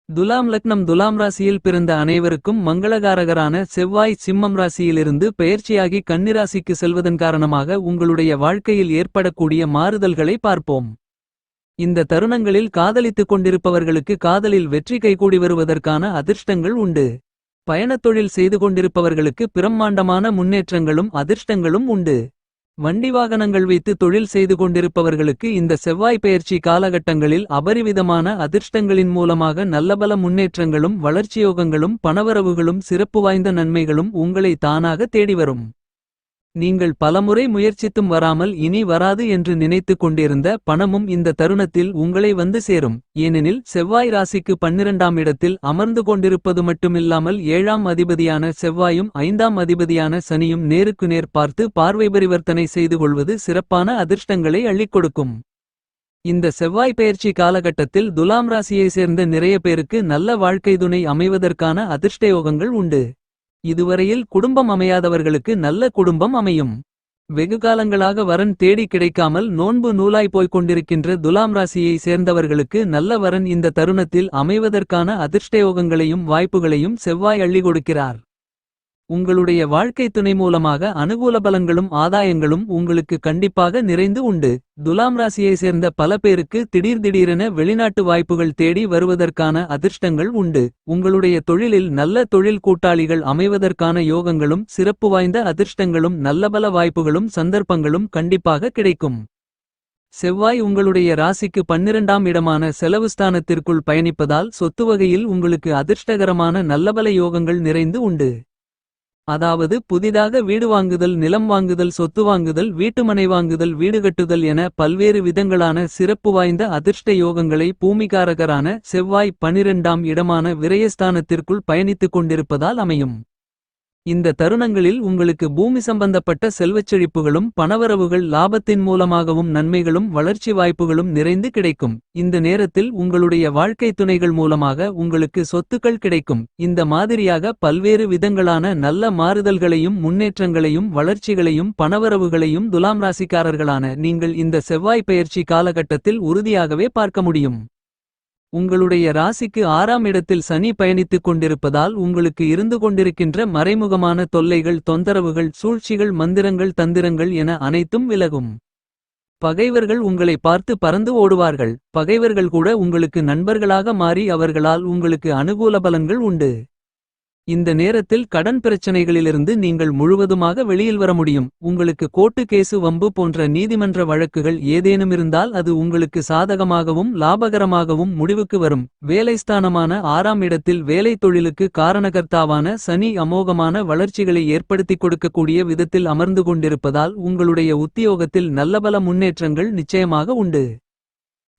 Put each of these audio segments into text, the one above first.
துலாம் லக்னம் துலாம் ராசியில் பிறந்த அனைவருக்கும் மங்களகாரகரான செவ்வாய் சிம்மம் ராசியிலிருந்து பெயர்ச்சியாகி கன்னிராசிக்கு செல்வதன் காரணமாக உங்களுடைய வாழ்க்கையில் ஏற்படக்கூடிய மாறுதல்களை பார்ப்போம். இந்த தருணங்களில் காதலித்துக் கொண்டிருப்பவர்களுக்கு காதலில் வெற்றி கைகூடி வருவதற்கான அதிர்ஷ்டங்கள் உண்டு. பயணத்தொழில் செய்து கொண்டிருப்பவர்களுக்கு பிரம்மாண்டமான முன்னேற்றங்களும் அதிர்ஷ்டங்களும் உண்டு. வண்டி வாகனங்கள் வைத்து தொழில் செய்து கொண்டிருப்பவர்களுக்கு இந்த செவ்வாய் பெயர்ச்சி காலகட்டங்களில் அபரிவிதமான அதிர்ஷ்டங்களின் மூலமாக நல்லபல முன்னேற்றங்களும் வளர்ச்சியோகங்களும் பணவரவுகளும் சிறப்பு வாய்ந்த நன்மைகளும் உங்களை தானாக தேடிவரும். நீங்கள் பலமுறை முயற்சித்தும் வராமல் இனி வராது என்று நினைத்து கொண்டிருந்த பணமும் இந்த தருணத்தில் உங்களை வந்து சேரும். ஏனெனில் செவ்வாய் ராசிக்கு 12ஆம் இடத்தில் அமர்ந்து கொண்டிருப்பது மட்டுமில்லாமல் 7ஆம் அதிபதியான செவ்வாயும் 5ஆம் அதிபதியான சனியும் நேருக்கு நேர் பார்த்து பார்வை பரிவர்த்தனை செய்து கொள்வது சிறப்பான அதிர்ஷ்டங்களை அள்ளிக் கொடுக்கும். இந்த செவ்வாய் பெயர்ச்சி காலகட்டத்தில் துலாம் ராசியை சேர்ந்த நிறைய பேருக்கு நல்ல வாழ்க்கை துணை அமைவதற்கான அதிர்ஷ்டயோகங்கள் உண்டு. இதுவரையில் குடும்பம் அமையாதவர்களுக்கு நல்ல குடும்பம் அமையும். வெகுகாலங்களாக வரன் தேடி கிடைக்காமல் நோன்பு நூலாய் போய்க் கொண்டிருக்கின்ற துலாம் ராசியை சேர்ந்தவர்களுக்கு நல்ல வரன் இந்த தருணத்தில் அமைவதற்கான அதிர்ஷ்டயோகங்களையும் வாய்ப்புகளையும் செவ்வாய் அள்ளி கொடுக்கிறார். உங்களுடைய வாழ்க்கை துணை மூலமாக அனுகூல பலன்களும் ஆதாயங்களும் உங்களுக்கு கண்டிப்பாக நிறைந்து உண்டு. துலாம் ராசியை சேர்ந்த பல பேருக்கு திடீரென வெளிநாட்டு வாய்ப்புகள் தேடி வருவதற்கான அதிர்ஷ்டங்கள் உண்டு. உங்களுடைய தொழிலில் நல்ல தொழில் கூட்டாளிகள் அமைவதற்கான யோகங்களும் சிறப்பு வாய்ந்த அதிர்ஷ்டங்களும் நல்லபல வாய்ப்புகளும் சந்தர்ப்பங்களும் கண்டிப்பாக கிடைக்கும். செவ்வாய் உங்களுடைய ராசிக்கு 12ஆம் இடமான செலவுஸ்தானத்திற்குள் பயணிப்பதால் சொத்து வகையில் உங்களுக்கு அதிர்ஷ்டகரமான நல்லபல யோகங்கள் நிறைந்து உண்டு. அதாவது புதிதாக வீடு வாங்குதல், நிலம் வாங்குதல், சொத்து வாங்குதல், வீட்டுமனை வாங்குதல், வீடு கட்டுதல் என பல்வேறு விதங்களான சிறப்பு வாய்ந்த அதிர்ஷ்ட யோகங்களை பூமிகாரகரான செவ்வாய் 12ஆம் இடமான விரயஸ்தானத்திற்குள் பயணித்துக் கொண்டிருப்பதால் அமையும். இந்த தருணங்களில் உங்களுக்கு பூமி சம்பந்தப்பட்ட செல்வச்செழிப்புகளும் பணவரவுகள் லாபத்தின் மூலமாகவும் நன்மைகளும் வளர்ச்சி வாய்ப்புகளும் நிறைந்து கிடைக்கும். இந்த நேரத்தில் உங்களுடைய வாழ்க்கை துணைகள் மூலமாக உங்களுக்கு சொத்துக்கள் கிடைக்கும். இந்த மாதிரியாக பல்வேறு விதங்களான நல்ல மாறுதல்களையும் முன்னேற்றங்களையும் வளர்ச்சிகளையும் பணவரவுகளையும் துலாம் ராசிக்காரர்களான நீங்கள் இந்த செவ்வாய் பெயர்ச்சி காலகட்டத்தில் உறுதியாகவே பார்க்க முடியும். உங்களுடைய ராசிக்கு 6ஆம் இடத்தில் சனி பயணித்துக் கொண்டிருப்பதால் உங்களுக்கு இருந்து கொண்டிருக்கின்ற மறைமுகமான தொல்லைகள், தொந்தரவுகள், சூழ்ச்சிகள், மந்திரங்கள், தந்திரங்கள் என அனைத்தும் விலகும். பகைவர்கள் உங்களை பார்த்து பறந்து ஓடுவார்கள். பகைவர்கள் கூட உங்களுக்கு நண்பர்களாக மாறி அவர்களால் உங்களுக்கு அனுகூல பலன்கள் உண்டு. இந்த நேரத்தில் கடன் பிரச்சனைகளிலிருந்து நீங்கள் முழுவதுமாக வெளியில் வர முடியும். உங்களுக்கு கோர்ட்டு கேசு, வம்பு போன்ற நீதிமன்ற வழக்குகள் ஏதேனுமிருந்தால் அது உங்களுக்கு சாதகமாகவும் லாபகரமாகவும் முடிவுக்கு வரும். வேலைஸ்தானமான 6ஆம் இடத்தில் வேலை தொழிலுக்கு காரணகர்த்தாவான சனி அமோகமான வளர்ச்சிகளை ஏற்படுத்திக் கொடுக்கக்கூடிய விதத்தில் அமர்ந்து கொண்டிருப்பதால் உங்களுடைய உத்தியோகத்தில் நல்லபல முன்னேற்றங்கள் நிச்சயமாக உண்டு.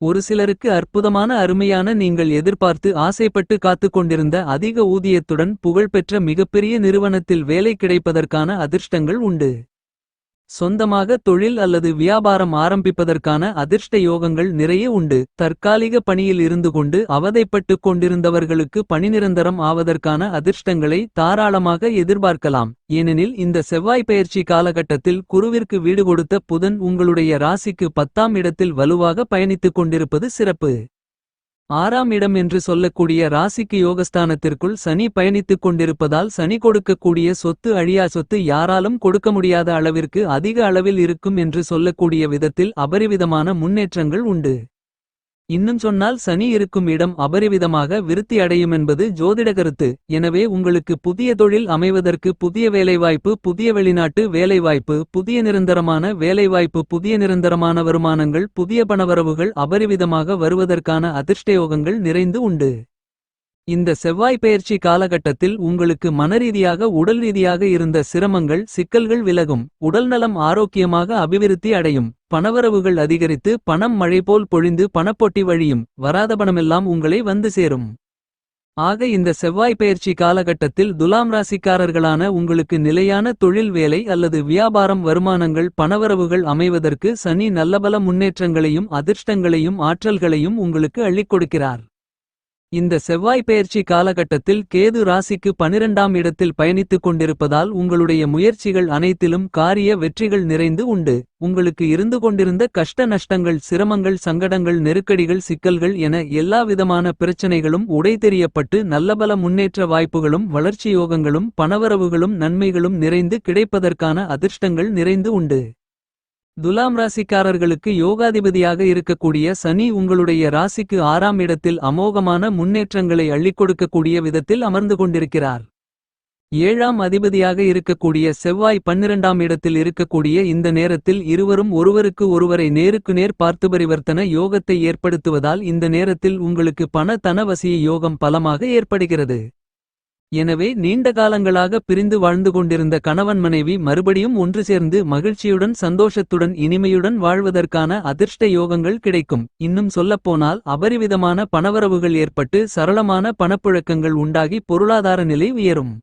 ஒரு சிலருக்கு அற்புதமான அருமையான நீங்கள் எதிர்பார்த்து ஆசைப்பட்டு காத்துக் கொண்டிருந்த அதிக ஊதியத்துடன் புகழ்பெற்ற மிகப்பெரிய நிறுவனத்தில் வேலை கிடைப்பதற்கான அதிர்ஷ்டங்கள் உண்டு. சொந்தமாக தொழில் அல்லது வியாபாரம் ஆரம்பிப்பதற்கான அதிர்ஷ்ட யோகங்கள் நிறைய உண்டு. தற்காலிக பணியில் இருந்து கொண்டு அவதைப்பட்டுக் கொண்டிருந்தவர்களுக்கு பணி நிரந்தரம் ஆவதற்கான அதிர்ஷ்டங்களை தாராளமாக எதிர்பார்க்கலாம். ஏனெனில் இந்த செவ்வாய் பெயர்ச்சி காலகட்டத்தில் குருவிற்கு வீடு கொடுத்த புதன் உங்களுடைய ராசிக்கு 10ஆம் இடத்தில் வலுவாக பயணித்துக் கொண்டிருப்பது சிறப்பு. 6ஆம் இடம் என்று சொல்லக்கூடிய ராசிக்கு யோகஸ்தானத்திற்குள் சனி பயணித்துக் கொண்டிருப்பதால் சனி கொடுக்கக்கூடிய சொத்து அழியா சொத்து, யாராலும் கொடுக்க முடியாத அளவிற்கு அதிக அளவில் இருக்கும் என்று சொல்லக்கூடிய விதத்தில் அபரிவிதமான முன்னேற்றங்கள் உண்டு. இன்னும் சொன்னால் சனி இருக்கும் இடம் அபரிவிதமாக விருத்தி அடையும் என்பது ஜோதிட கருத்து. எனவே உங்களுக்கு புதிய தொழில் அமைவதற்கு, புதிய வேலைவாய்ப்பு, புதிய வெளிநாட்டு வேலைவாய்ப்பு, புதிய நிரந்தரமான வேலைவாய்ப்பு, புதிய நிரந்தரமான வருமானங்கள், புதிய பணவரவுகள் அபரிவிதமாக வருவதற்கான அதிர்ஷ்டயோகங்கள் நிறைந்து உண்டு. இந்த செவ்வாய் பெயர்ச்சி காலகட்டத்தில் உங்களுக்கு மனரீதியாக உடல் ரீதியாக இருந்த சிரமங்கள், சிக்கல்கள் விலகும். உடல்நலம் ஆரோக்கியமாக அபிவிருத்தி அடையும். பணவரவுகள் அதிகரித்து பணம் மழை போல் பொழிந்து பணப்பொட்டி வழியும். வராத பணமெல்லாம் உங்களை வந்து சேரும். ஆக இந்த செவ்வாய் பெயர்ச்சி காலகட்டத்தில் துலாம் ராசிக்காரர்களான உங்களுக்கு நிலையான தொழில், வேலை அல்லது வியாபாரம், வருமானங்கள், பணவரவுகள் அமைவதற்கு சனி நல்லபல முன்னேற்றங்களையும் அதிர்ஷ்டங்களையும் ஆற்றல்களையும் உங்களுக்கு அள்ளிக் கொடுக்கிறார். இந்த செவ்வாய் பெயர்ச்சி காலகட்டத்தில் கேது ராசிக்கு 12ஆம் இடத்தில் பயணித்துக் கொண்டிருப்பதால் உங்களுடைய முயற்சிகள் அனைத்திலும் காரிய வெற்றிகள் நிறைந்து உண்டு. உங்களுக்கு இருந்து கொண்டிருந்த கஷ்ட நஷ்டங்கள், சிரமங்கள், சங்கடங்கள், நெருக்கடிகள், சிக்கல்கள் என எல்லா விதமான பிரச்சனைகளும் உடைதெறியப்பட்டு நல்லபல முன்னேற்ற வாய்ப்புகளும் வளர்ச்சி யோகங்களும் பணவரவுகளும் நன்மைகளும் நிறைந்து கிடைப்பதற்கான அதிர்ஷ்டங்கள் நிறைந்து உண்டு. துலாம் ராசிக்காரர்களுக்கு யோகாதிபதியாக இருக்கக்கூடிய சனி உங்களுடைய ராசிக்கு 6ஆம் இடத்தில் அமோகமான முன்னேற்றங்களை அள்ளிக் கொடுக்கக்கூடிய விதத்தில் அமர்ந்து கொண்டிருக்கிறார். 7ஆம் அதிபதியாக இருக்கக்கூடிய செவ்வாய் 12ஆம் இடத்தில் இருக்கக்கூடிய இந்த நேரத்தில் இருவரும் ஒருவருக்கு ஒருவரை நேருக்கு நேர் பார்த்து பரிவர்த்தன யோகத்தை ஏற்படுத்துவதால் இந்த நேரத்தில் உங்களுக்கு பண தனவசிய யோகம் பலமாக ஏற்படுகிறது. எனவே நீண்ட காலங்களாக பிரிந்து வாழ்ந்து கொண்டிருந்த கணவன் மனைவி மறுபடியும் ஒன்று சேர்ந்து மகிழ்ச்சியுடன் சந்தோஷத்துடன் இனிமையுடன் வாழ்வதற்கான அதிர்ஷ்ட யோகங்கள் கிடைக்கும். இன்னும் சொல்லப்போனால் அபரிவிதமான பணவரவுகள் ஏற்பட்டு சரளமான பணப்புழக்கங்கள் உண்டாகி பொருளாதார நிலை உயரும்.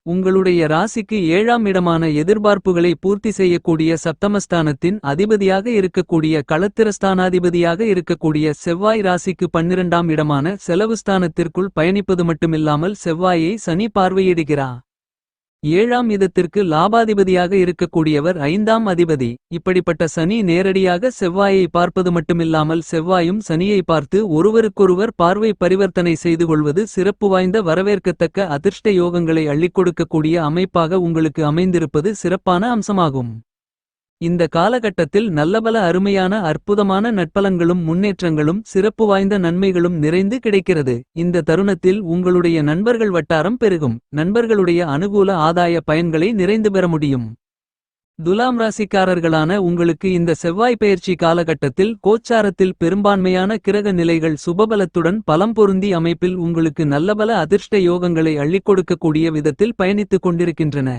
உங்களுடைய ராசிக்கு 7ஆம் இடமான எதிர்பார்ப்புகளை பூர்த்தி செய்யக்கூடிய சப்தமஸ்தானத்தின் அதிபதியாக இருக்கக்கூடிய களத்திரஸ்தானாதிபதியாக இருக்கக்கூடிய செவ்வாய் ராசிக்கு 12ஆம் இடமான செலவுஸ்தானத்திற்குள் பயணிப்பது மட்டுமில்லாமல் செவ்வாயை சனி பார்வையிடுகிறார். 7ஆம் இடத்திற்கு லாபாதிபதியாக இருக்கக்கூடியவர் 5ஆம் அதிபதி. இப்படிப்பட்ட சனி நேரடியாக செவ்வாயை பார்ப்பது மட்டுமில்லாமல் செவ்வாயும் சனியை பார்த்து ஒருவருக்கொருவர் பார்வை பரிவர்த்தனை செய்து கொள்வது சிறப்பு வாய்ந்த வரவேற்கத்தக்க அதிர்ஷ்ட யோகங்களை அள்ளிக் கொடுக்கக்கூடிய அமைப்பாக உங்களுக்கு அமைந்திருப்பது சிறப்பான அம்சமாகும். இந்த காலகட்டத்தில் நல்லபல அருமையான அற்புதமான நட்பலன்களும் முன்னேற்றங்களும் சிறப்பு வாய்ந்த நன்மைகளும் நிறைந்து கிடைக்கிறது. இந்த தருணத்தில் உங்களுடைய நண்பர்கள் வட்டாரம் பெருகும். நண்பர்களுடைய அனுகூல ஆதாய பயன்களை நிறைந்து பெற முடியும். துலாம் ராசிக்காரர்களான உங்களுக்கு இந்த செவ்வாய் பெயர்ச்சி காலகட்டத்தில் கோச்சாரத்தில் பெரும்பான்மையான கிரக நிலைகள் சுபபலத்துடன் பலம் பொருந்தி அமைப்பில் உங்களுக்கு நல்லபல அதிர்ஷ்ட யோகங்களை அள்ளிக் கொடுக்கக்கூடிய விதத்தில் பயணித்துக் கொண்டிருக்கின்றன.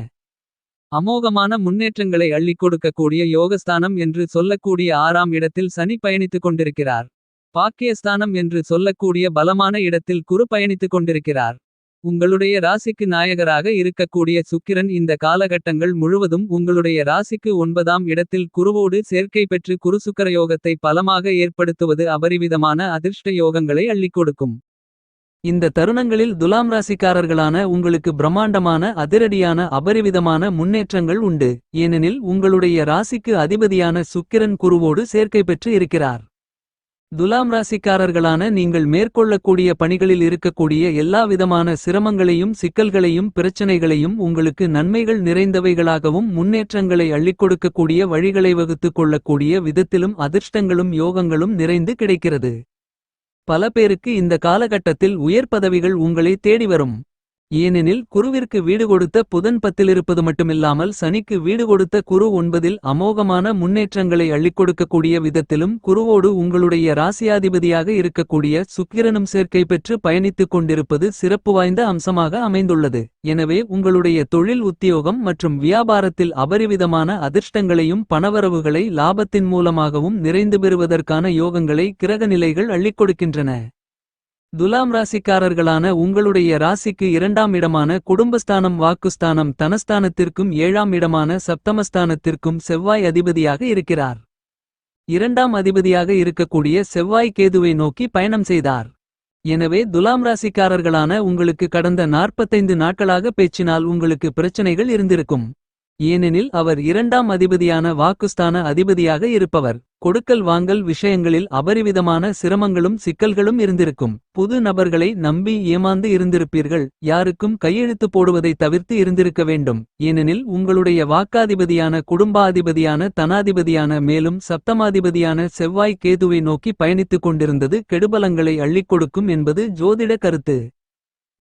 அமோகமான முன்னேற்றங்களை அள்ளிக் கொடுக்கக்கூடிய யோகஸ்தானம் என்று சொல்லக்கூடிய 6ஆம் இடத்தில் சனி பயணித்துக் கொண்டிருக்கிறார். பாக்கியஸ்தானம் என்று சொல்லக்கூடிய பலமான இடத்தில் குரு பயணித்துக் கொண்டிருக்கிறார். உங்களுடைய ராசிக்கு நாயகராக இருக்கக்கூடிய சுக்கிரன் இந்த காலகட்டங்கள் முழுவதும் உங்களுடைய ராசிக்கு 9ஆம் இடத்தில் குருவோடு சேர்க்கை பெற்று குரு சுக்கிர யோகத்தை பலமாக ஏற்படுத்துவது அபரிவிதமான அதிர்ஷ்ட யோகங்களை அள்ளிக் கொடுக்கும். இந்த தருணங்களில் துலாம் ராசிக்காரர்களான உங்களுக்கு பிரம்மாண்டமான அதிரடியான அபரிவிதமான முன்னேற்றங்கள் உண்டு. ஏனெனில் உங்களுடைய ராசிக்கு அதிபதியான சுக்கிரன் குருவோடு சேர்க்கை பெற்று இருக்கிறார். துலாம் ராசிக்காரர்களான நீங்கள் மேற்கொள்ளக்கூடிய பணிகளில் இருக்கக்கூடிய எல்லா விதமான சிரமங்களையும் சிக்கல்களையும் பிரச்சனைகளையும் உங்களுக்கு நன்மைகள் நிறைந்தவைகளாகவும் முன்னேற்றங்களை அள்ளிக் கொடுக்கக்கூடிய வழிகளை வகுத்துக் கொள்ளக்கூடிய விதத்திலும் அதிர்ஷ்டங்களும் யோகங்களும் நிறைந்து கிடைக்கிறது. பல பேருக்கு இந்த காலகட்டத்தில் உயர் பதவிகள் உங்களை தேடி வரும். ஏனெனில் குருவிற்கு வீடு கொடுத்த புதன் 10இல் இருப்பது மட்டுமில்லாமல் சனிக்கு வீடு கொடுத்த குரு 9இல் அமோகமான முன்னேற்றங்களை அள்ளிக் கொடுக்கக்கூடிய விதத்திலும் குருவோடு உங்களுடைய ராசியாதிபதியாக இருக்கக்கூடிய சுக்கிரனும் சேர்க்கை பெற்று பயணித்துக் கொண்டிருப்பது சிறப்பு வாய்ந்த அம்சமாக அமைந்துள்ளது. எனவே உங்களுடைய தொழில் உத்தியோகம் மற்றும் வியாபாரத்தில் அபரிவிதமான அதிர்ஷ்டங்களையும் பணவரவுகளை லாபத்தின் மூலமாகவும் நிறைந்து பெறுவதற்கான யோகங்களை கிரக நிலைகள் அள்ளிக் கொடுக்கின்றன. துலாம் ராசிக்காரர்களான உங்களுடைய ராசிக்கு 2ஆம் இடமான குடும்பஸ்தானம் வாக்குஸ்தானம் தனஸ்தானத்திற்கும் 7ஆம் இடமான சப்தமஸ்தானத்திற்கும் செவ்வாய் அதிபதியாக இருக்கிறார். 2ஆம் அதிபதியாக இருக்கக்கூடிய செவ்வாய் கேதுவை நோக்கி பயணம் செய்தார். எனவே துலாம் ராசிக்காரர்களான உங்களுக்கு கடந்த 45 நாட்களாக பேச்சினால் உங்களுக்கு பிரச்சனைகள் இருந்திருக்கும். ஏனெனில் அவர் 2ஆம் அதிபதியான வாக்குஸ்தான அதிபதியாக இருப்பவர். கொடுக்கல் வாங்கல் விஷயங்களில் அபரிவிதமான சிரமங்களும் சிக்கல்களும் இருந்திருக்கும். புது நபர்களை நம்பி ஏமாந்து இருந்திருப்பீர்கள். யாருக்கும் கையெழுத்து போடுவதை தவிர்த்து இருந்திருக்க வேண்டும். ஏனெனில் உங்களுடைய வாக்காதிபதியான குடும்பாதிபதியான தனாதிபதியான மேலும் சப்தமாதிபதியான செவ்வாய் கேதுவை நோக்கி பயணித்துக் கொண்டிருந்தது கெடுபலங்களை அள்ளிக் கொடுக்கும் என்பது ஜோதிட கருத்து.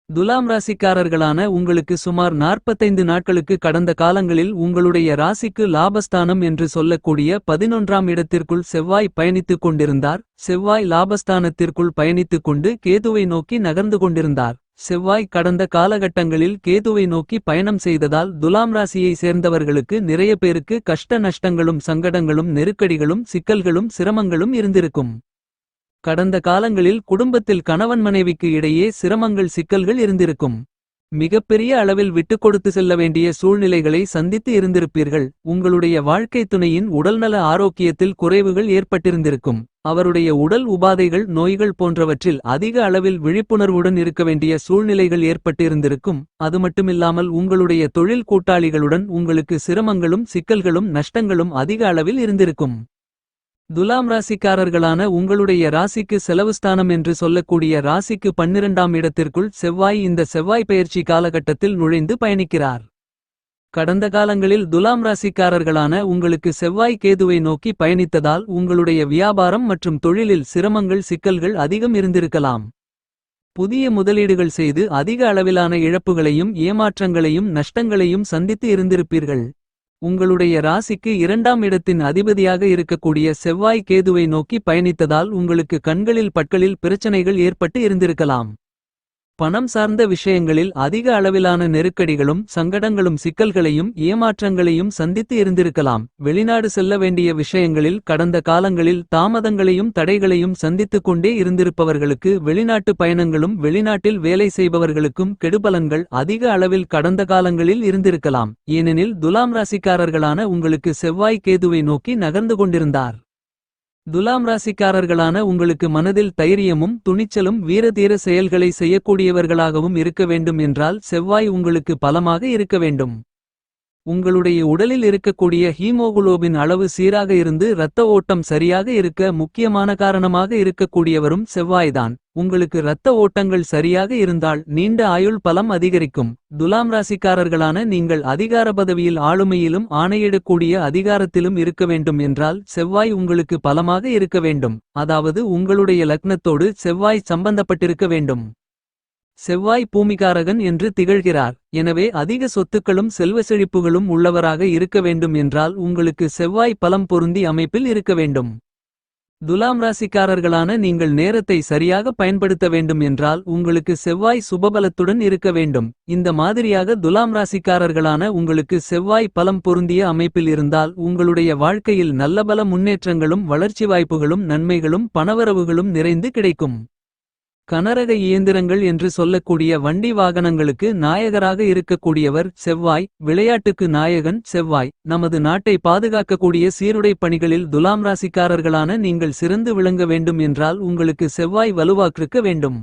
துலாம் ராசிக்காரர்களான உங்களுக்கு சுமார் 45 நாட்களுக்கு கடந்த காலங்களில் உங்களுடைய ராசிக்கு லாபஸ்தானம் என்று சொல்லக்கூடிய 11ஆம் இடத்திற்குள் செவ்வாய் பயணித்துக் கொண்டிருந்தார். செவ்வாய் லாபஸ்தானத்திற்குள் பயணித்துக் கொண்டு கேதுவை நோக்கி நகர்ந்து கொண்டிருந்தார். செவ்வாய் கடந்த காலகட்டங்களில் கேதுவை நோக்கி பயணம் செய்ததால் துலாம் ராசியை சேர்ந்தவர்களுக்கு நிறைய பேருக்கு கஷ்ட நஷ்டங்களும் சங்கடங்களும் நெருக்கடிகளும் சிக்கல்களும் சிரமங்களும் இருந்திருக்கும். கடந்த காலங்களில் குடும்பத்தில் கணவன் மனைவிக்கு இடையே சிரமங்கள் சிக்கல்கள் இருந்திருக்கும். மிகப்பெரிய அளவில் விட்டுக்கொடுத்து செல்ல வேண்டிய சூழ்நிலைகளை சந்தித்து இருந்திருப்பீர்கள். உங்களுடைய வாழ்க்கைத் துணையின் உடல்நல ஆரோக்கியத்தில் குறைவுகள் ஏற்பட்டிருந்திருக்கும். அவருடைய உடல் உபாதைகள் நோய்கள் போன்றவற்றில் அதிக அளவில் விழிப்புணர்வுடன் இருக்க வேண்டிய சூழ்நிலைகள் ஏற்பட்டு இருந்திருக்கும். அது மட்டுமில்லாமல் உங்களுடைய தொழில் கூட்டாளிகளுடன் உங்களுக்கு சிரமங்களும் சிக்கல்களும் நஷ்டங்களும் அதிக அளவில் இருந்திருக்கும். துலாம் ராசிக்காரர்களான உங்களுடைய ராசிக்கு செலவுஸ்தானம் என்று சொல்லக்கூடிய ராசிக்கு 12ஆம் இடத்திற்குள் செவ்வாய் இந்த செவ்வாய் பெயர்ச்சி காலகட்டத்தில் நுழைந்து பயணிக்கிறார். கடந்த காலங்களில் துலாம் ராசிக்காரர்களான உங்களுக்கு செவ்வாய் கேதுவை நோக்கி பயணித்ததால் உங்களுடைய வியாபாரம் மற்றும் தொழிலில் சிரமங்கள் சிக்கல்கள் அதிகம் இருந்திருக்கலாம். புதிய முதலீடுகள் செய்து அதிக அளவிலான இழப்புகளையும் ஏமாற்றங்களையும் நஷ்டங்களையும் சந்தித்து இருந்திருப்பீர்கள். உங்களுடைய ராசிக்கு 2ஆம் இடத்தின் அதிபதியாக இருக்கக்கூடிய செவ்வாய் கேதுவை நோக்கி பயணித்ததால் உங்களுக்கு கண்களில் பற்களில் பிரச்சனைகள் ஏற்பட்டு இருந்திருக்கலாம். பணம் சார்ந்த விஷயங்களில் அதிக அளவிலான நெருக்கடிகளும் சங்கடங்களும் சிக்கல்களையும் ஏமாற்றங்களையும் சந்தித்து இருந்திருக்கலாம். வெளிநாடு செல்ல வேண்டிய விஷயங்களில் கடந்த காலங்களில் தாமதங்களையும் தடைகளையும் சந்தித்துக் கொண்டே இருந்திருப்பவர்களுக்கு வெளிநாட்டு பயணங்களும் வெளிநாட்டில் வேலை செய்பவர்களுக்கும் கெடுபலன்கள் அதிக அளவில் கடந்த காலங்களில் இருந்திருக்கலாம். ஏனெனில் துலாம் ராசிக்காரர்களான உங்களுக்கு செவ்வாய் கேதுவை நோக்கி நகர்ந்து கொண்டிருந்தார். துலாம் ராசிக்காரர்களான உங்களுக்கு மனதில் தைரியமும் துணிச்சலும் வீரதீர செயல்களை செய்யக்கூடியவர்களாகவும் இருக்க வேண்டும் என்றால் செவ்வாய் உங்களுக்கு பலமாக இருக்க வேண்டும். உங்களுடைய உடலில் இருக்கக்கூடிய ஹீமோகுளோபின் அளவு சீராக இருந்து இரத்த ஓட்டம் சரியாக இருக்க முக்கியமான காரணமாக இருக்கக்கூடியவரும் செவ்வாய்தான். உங்களுக்கு இரத்த ஓட்டங்கள் சரியாக இருந்தால் நீண்ட ஆயுள் பலம் அதிகரிக்கும். துலாம் ராசிக்காரர்களான நீங்கள் அதிகார பதவியில் ஆளுமையிலும் ஆணையிடக்கூடிய அதிகாரத்திலும் இருக்க வேண்டும் என்றால் செவ்வாய் உங்களுக்கு பலமாக இருக்க வேண்டும். அதாவது உங்களுடைய லக்னத்தோடு செவ்வாய் சம்பந்தப்பட்டிருக்க வேண்டும். செவ்வாய் பூமிகாரகன் என்று திகழ்கிறார். எனவே அதிக சொத்துக்களும் செல்வ செழிப்புகளும் உள்ளவராக இருக்க வேண்டும் என்றால் உங்களுக்கு செவ்வாய் பலம் பொருந்தி அமைப்பில் இருக்க வேண்டும். துலாம் ராசிக்காரர்களான நீங்கள் நேரத்தை சரியாக பயன்படுத்த வேண்டும் என்றால் உங்களுக்கு செவ்வாய் சுபபலத்துடன் இருக்க வேண்டும். இந்த மாதிரியாக துலாம் ராசிக்காரர்களான உங்களுக்கு செவ்வாய் பலம் பொருந்திய அமைப்பில் இருந்தால் உங்களுடைய வாழ்க்கையில் நல்லபல முன்னேற்றங்களும் வளர்ச்சி வாய்ப்புகளும் நன்மைகளும் பணவரவுகளும் நிறைந்து கிடைக்கும். கனரக இயந்திரங்கள் என்று சொல்லக்கூடிய வண்டி வாகனங்களுக்கு நாயகராக இருக்கக்கூடியவர் செவ்வாய். விளையாட்டுக்கு நாயகன் செவ்வாய். நமது நாட்டை பாதுகாக்கக்கூடிய சீருடை பணிகளில் துலாம் ராசிக்காரர்களான நீங்கள் சிறந்து விளங்க வேண்டும் என்றால் உங்களுக்கு செவ்வாய் வலுவாக்கிருக்க வேண்டும்.